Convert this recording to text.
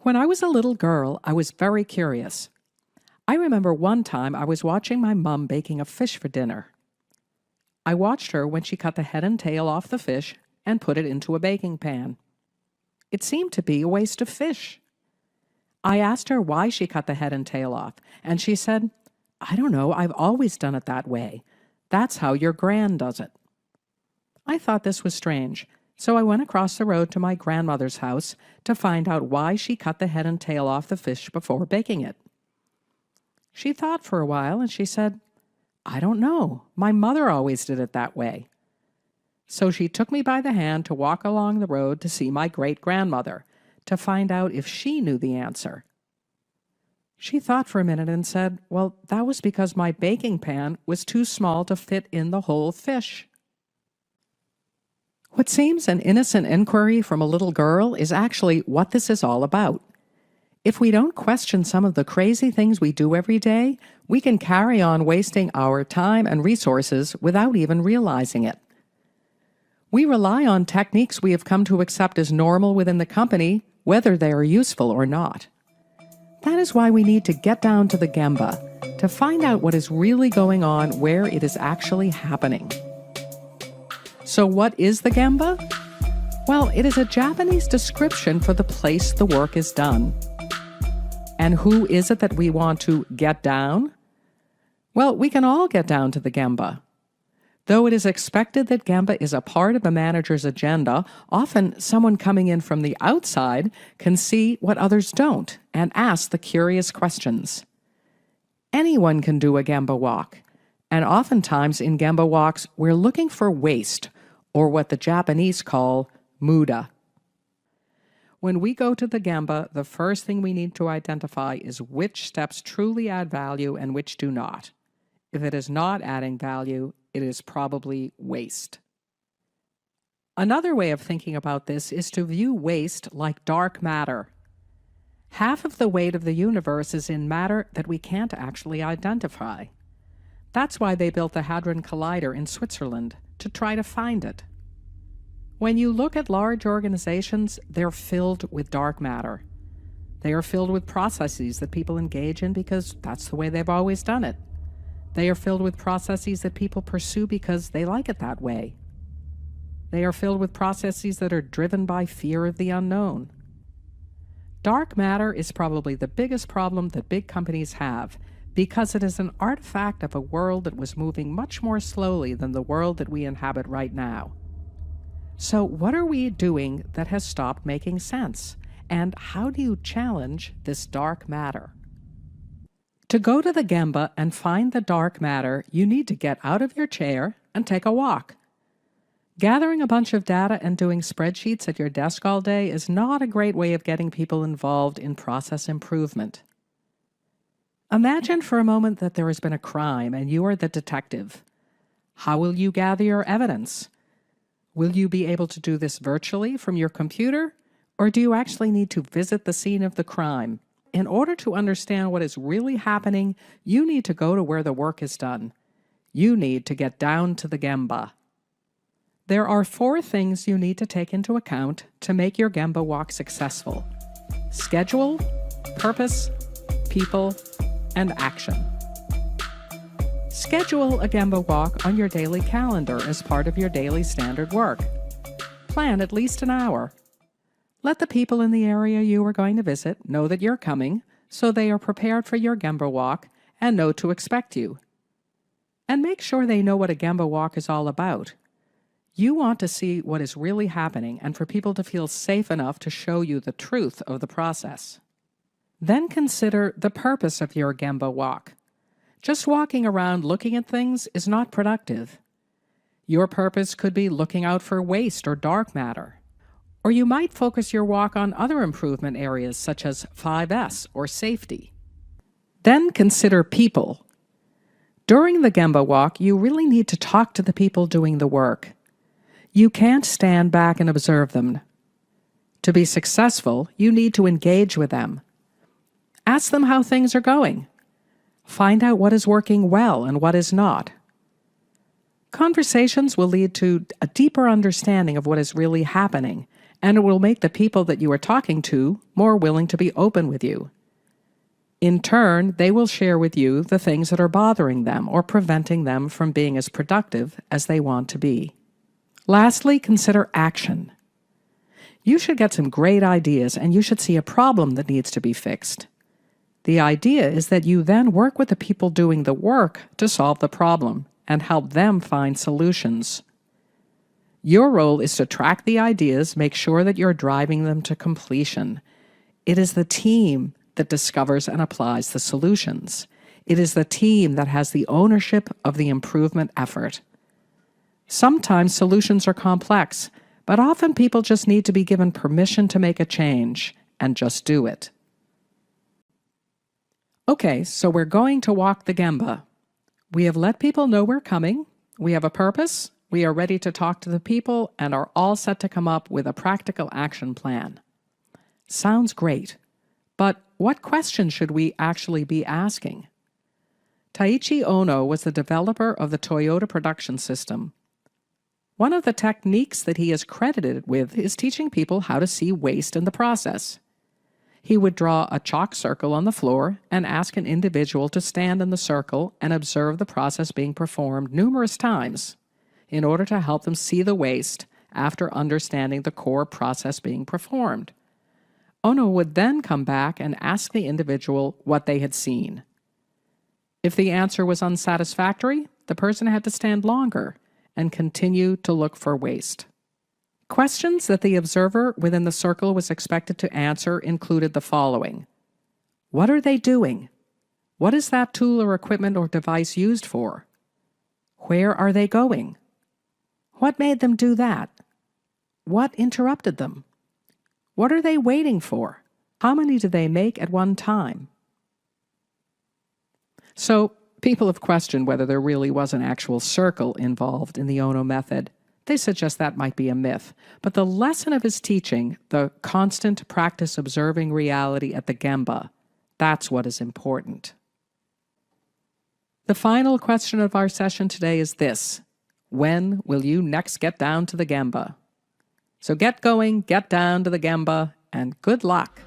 When I was a little girl, I was very curious. I remember one time I was watching my mum baking a fish for dinner. I watched her when she cut the head and tail off the fish and put it into a baking pan. It seemed to be a waste of fish. I asked her why she cut the head and tail off, and she said, "I don't know, I've always done it that way. That's how your gran does it." I thought this was strange, so I went across the road to my grandmother's house to find out why she cut the head and tail off the fish before baking it. She thought for a while and she said, "I don't know. My mother always did it that way." So she took me by the hand to walk along the road to see my great-grandmother, to find out if she knew the answer. She thought for a minute and said, "Well, that was because my baking pan was too small to fit in the whole fish." What seems an innocent inquiry from a little girl is actually what this is all about. If we don't question some of the crazy things we do every day, we can carry on wasting our time and resources without even realizing it. We rely on techniques we have come to accept as normal within the company, whether they are useful or not. That is why we need to get down to the Gemba, to find out what is really going on where it is actually happening. So what is the Gemba? Well, it is a Japanese description for the place the work is done. And who is it that we want to get down? Well, we can all get down to the Gemba. Though it is expected that Gemba is a part of a manager's agenda, often someone coming in from the outside can see what others don't and ask the curious questions. Anyone can do a Gemba walk, and oftentimes in Gemba walks we're looking for waste, or what the Japanese call muda. When we go to the Gemba, the first thing we need to identify is which steps truly add value and which do not. If it is not adding value, it is probably waste. Another way of thinking about this is to view waste like dark matter. Half of the weight of the universe is in matter that we can't actually identify. That's why they built the Hadron Collider in Switzerland, to try to find it. When you look at large organizations, they're filled with dark matter. They are filled with processes that people engage in because that's the way they've always done it. They are filled with processes that people pursue because they like it that way. They are filled with processes that are driven by fear of the unknown. Dark matter is probably the biggest problem that big companies have because it is an artifact of a world that was moving much more slowly than the world that we inhabit right now. So what are we doing that has stopped making sense? And how do you challenge this dark matter? To go to the Gemba and find the dark matter, you need to get out of your chair and take a walk. Gathering a bunch of data and doing spreadsheets at your desk all day is not a great way of getting people involved in process improvement. Imagine for a moment that there has been a crime and you are the detective. How will you gather your evidence? Will you be able to do this virtually from your computer, or do you actually need to visit the scene of the crime? In order to understand what is really happening, you need to go to where the work is done. You need to get down to the Gemba. There are 4 things you need to take into account to make your Gemba walk successful: schedule, purpose, people, and action. Schedule a Gemba walk on your daily calendar as part of your daily standard work. Plan at least an hour. Let the people in the area you are going to visit know that you're coming, so they are prepared for your Gemba walk and know to expect you. And make sure they know what a Gemba walk is all about. You want to see what is really happening and for people to feel safe enough to show you the truth of the process. Then consider the purpose of your Gemba walk. Just walking around looking at things is not productive. Your purpose could be looking out for waste or dark matter. Or you might focus your walk on other improvement areas such as 5S or safety. Then consider people. During the Gemba walk, you really need to talk to the people doing the work. You can't stand back and observe them. To be successful, you need to engage with them. Ask them how things are going. Find out what is working well and what is not. Conversations will lead to a deeper understanding of what is really happening and it will make the people that you are talking to more willing to be open with you. In turn, they will share with you the things that are bothering them or preventing them from being as productive as they want to be. Lastly, consider action. You should get some great ideas and you should see a problem that needs to be fixed. The idea is that you then work with the people doing the work to solve the problem and help them find solutions. Your role is to track the ideas, make sure that you're driving them to completion. It is the team that discovers and applies the solutions. It is the team that has the ownership of the improvement effort. Sometimes solutions are complex, but often people just need to be given permission to make a change and just do it. Okay, so we're going to walk the Gemba. We have let people know we're coming. We have a purpose. We are ready to talk to the people and are all set to come up with a practical action plan. Sounds great, but what questions should we actually be asking? Taiichi Ono was the developer of the Toyota production system. One of the techniques that he is credited with is teaching people how to see waste in the process. He would draw a chalk circle on the floor and ask an individual to stand in the circle and observe the process being performed numerous times in order to help them see the waste after understanding the core process being performed. Ono would then come back and ask the individual what they had seen. If the answer was unsatisfactory, the person had to stand longer and continue to look for waste. Questions that the observer within the circle was expected to answer included the following. What are they doing? What is that tool or equipment or device used for? Where are they going? What made them do that? What interrupted them? What are they waiting for? How many do they make at one time? So, people have questioned whether there really was an actual circle involved in the Ono method. They suggest that might be a myth, but the lesson of his teaching, the constant practice observing reality at the Gemba, that's what is important. The final question of our session today is this: when will you next get down to the Gemba? So get going, get down to the Gemba, and good luck.